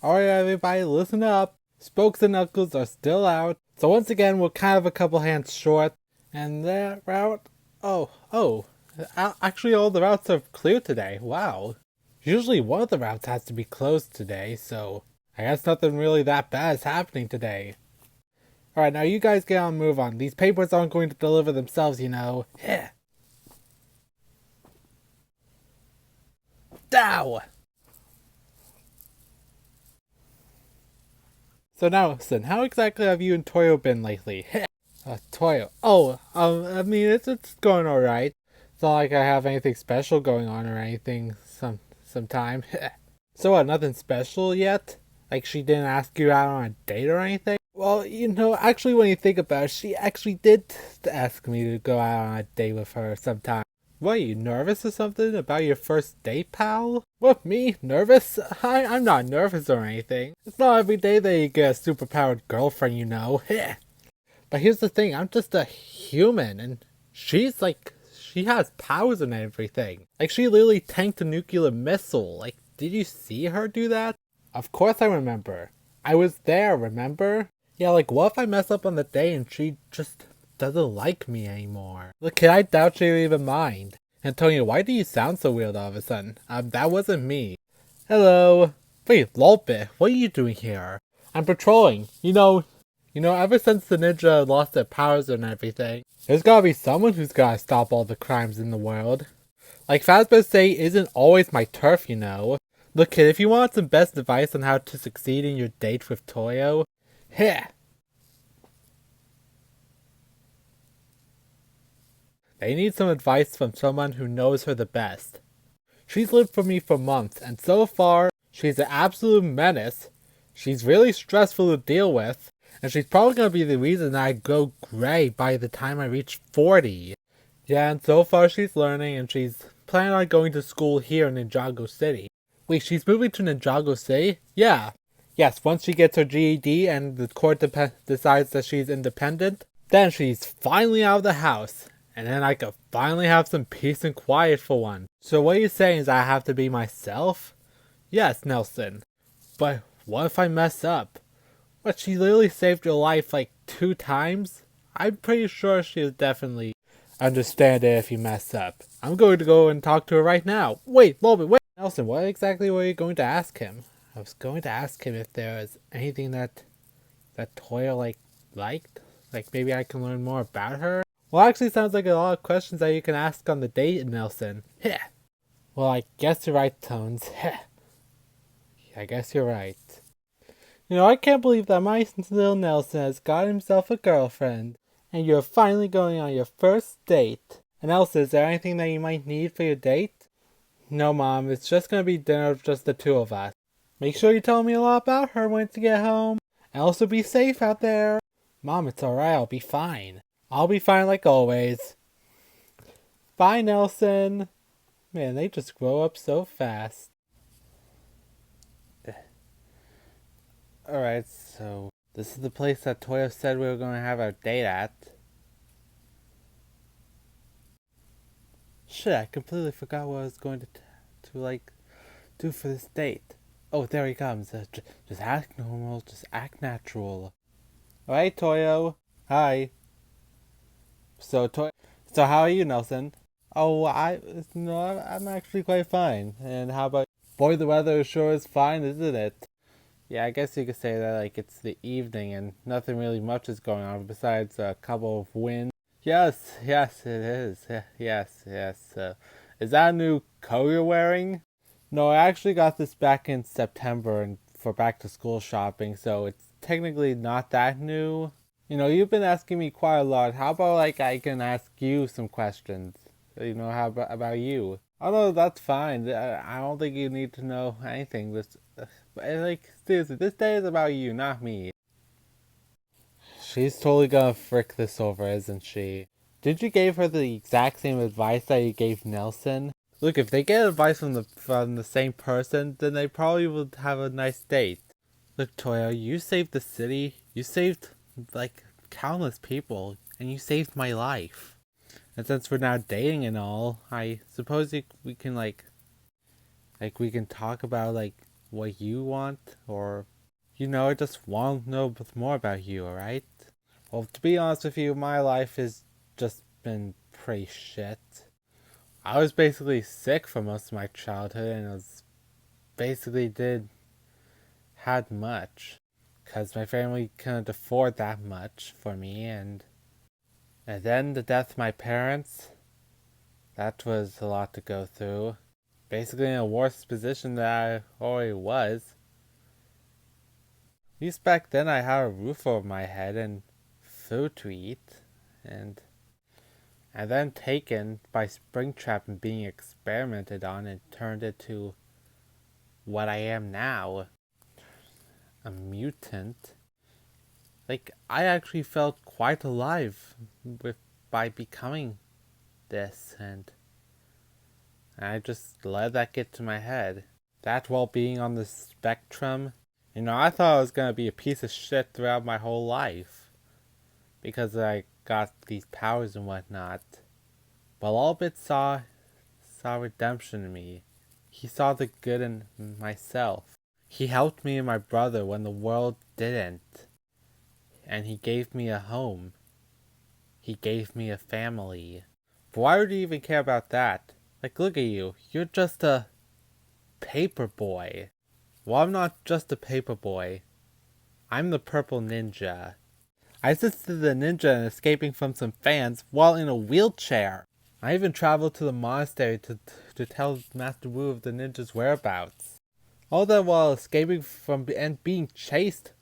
Alright everybody, listen up. Spokes and Knuckles are still out. So once again, we're kind of a couple hands short. And that route... Actually all the routes are clear today. Wow. Usually one of the routes has to be closed today, so I guess nothing really that bad is happening today. Alright, now you guys get on, move on. These papers aren't going to deliver themselves, you know. Yeah. Dow! So now listen, how exactly have you and Toyo been lately? Toyo. I mean, it's going alright. It's not like I have anything special going on or anything sometime. So what, nothing special yet? Like she didn't ask you out on a date or anything? Well, you know, actually when you think about it, she actually did ask me to go out on a date with her sometime. What, are you nervous or something about your first date, pal? What, me? Nervous? I'm not nervous or anything. It's not every day that you get a superpowered girlfriend, you know. But here's the thing, I'm just a human, and she's like, she has powers and everything. Like, she literally tanked a nuclear missile. Like, did you see her do that? Of course I remember. I was there, remember? Yeah, like, what if I mess up on the day and she just doesn't like me anymore? Look, I doubt she'll even mind. Antonio, why do you sound so weird all of a sudden? That wasn't me. Hello. Wait, Lolbit, what are you doing here? I'm patrolling. You know, ever since the ninja lost their powers and everything, there's gotta be someone who's gotta stop all the crimes in the world. Like Fazbear say, isn't always my turf, you know. Look kid, if you want some best advice on how to succeed in your date with Toyo, heh. They need some advice from someone who knows her the best. She's lived for me for months, and so far, she's an absolute menace. She's really stressful to deal with, and she's probably gonna be the reason I go gray by the time I reach 40. Yeah, and so far she's learning, and she's planning on going to school here in Ninjago City. Wait, she's moving to Ninjago City? Yeah. Yes, once she gets her GED and the court decides that she's independent, then she's finally out of the house. And then I could finally have some peace and quiet for one. So what you're saying is I have to be myself? Yes, Nelson. But what if I mess up? What, she literally saved your life like 2 times? I'm pretty sure she'll definitely understand it if you mess up. I'm going to go and talk to her right now. Wait, Lolbit, wait! Nelson, what exactly were you going to ask him? I was going to ask him if there was anything that Toya liked. Like maybe I can learn more about her. Well, actually sounds like a lot of questions that you can ask on the date, Nelson. Heh. Well, I guess you're right, Tones. Heh. I guess you're right. You know, I can't believe that my little Nelson has got himself a girlfriend. And you're finally going on your first date. And Elsa, is there anything that you might need for your date? No, Mom, it's just gonna be dinner with just the 2 of us. Make sure you tell me a lot about her once you get home. And also be safe out there. Mom, it's alright, I'll be fine. I'll be fine like always. Bye, Nelson. Man, they just grow up so fast. Alright, so this is the place that Toyo said we were going to have our date at. Shit, I completely forgot what I was going to do for this date. Oh, there he comes. Just act normal, just act natural. Alright, Toyo. Hi. So how are you, Nelson? Oh, I'm actually quite fine. And how about you? Boy, the weather sure is fine, isn't it? Yeah, I guess you could say that, like, it's the evening and nothing really much is going on besides a couple of wind. Yes, it is. Yes. Is that a new coat you're wearing? No, I actually got this back in September and for back to school shopping, so it's technically not that new. You know, you've been asking me quite a lot. How about, like, I can ask you some questions? You know, how about you? Oh, no, that's fine. I don't think you need to know anything. Like, seriously, this day is about you, not me. She's totally gonna frick this over, isn't she? Did you give her the exact same advice that you gave Nelson? Look, if they get advice from the same person, then they probably will have a nice date. Look, Toya, you saved the city. You saved, like, countless people. And you saved my life. And since we're now dating and all, I suppose we can, we can talk about, like, what you want, or, I just want to know more about you, alright? Well, to be honest with you, my life has just been pretty shit. I was basically sick for most of my childhood, and I was basically had much, because my family couldn't afford that much for me, and then the death of my parents, that was a lot to go through. Basically in a worse position than I already was. At least back then I had a roof over my head and food to eat, and then taken by Springtrap and being experimented on and turned into what I am now. A mutant. Like, I actually felt quite alive by becoming this, and I just let that get to my head. That while being on the spectrum, I thought I was gonna be a piece of shit throughout my whole life because I got these powers and whatnot. But Albert saw redemption in me. He saw the good in myself. He helped me and my brother when the world didn't. And he gave me a home. He gave me a family. But why would you even care about that? Like, look at you. You're just a paper boy. Well, I'm not just a paper boy. I'm the purple ninja. I assisted the ninja in escaping from some fans while in a wheelchair. I even traveled to the monastery to tell Master Wu of the ninja's whereabouts. All that while escaping from and being chased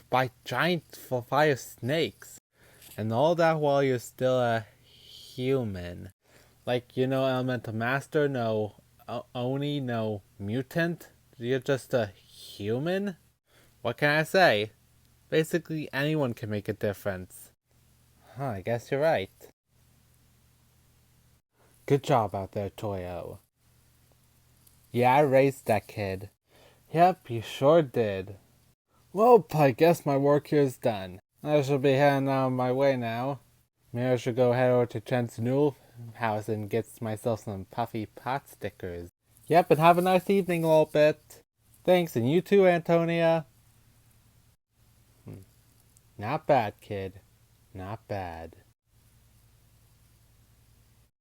by giant fire snakes. And all that while you're still a human. Like, Elemental Master, no Oni, no mutant. You're just a human? What can I say? Basically, anyone can make a difference. I guess you're right. Good job out there, Toyo. Yeah, I raised that kid. Yep, you sure did. Well, I guess my work here is done. I shall be heading on my way now. Maybe I should go head over to Chen's new house and get myself some puffy pot stickers. Yep, and have a nice evening, a little bit. Thanks, and you too, Antonia. Not bad, kid. Not bad.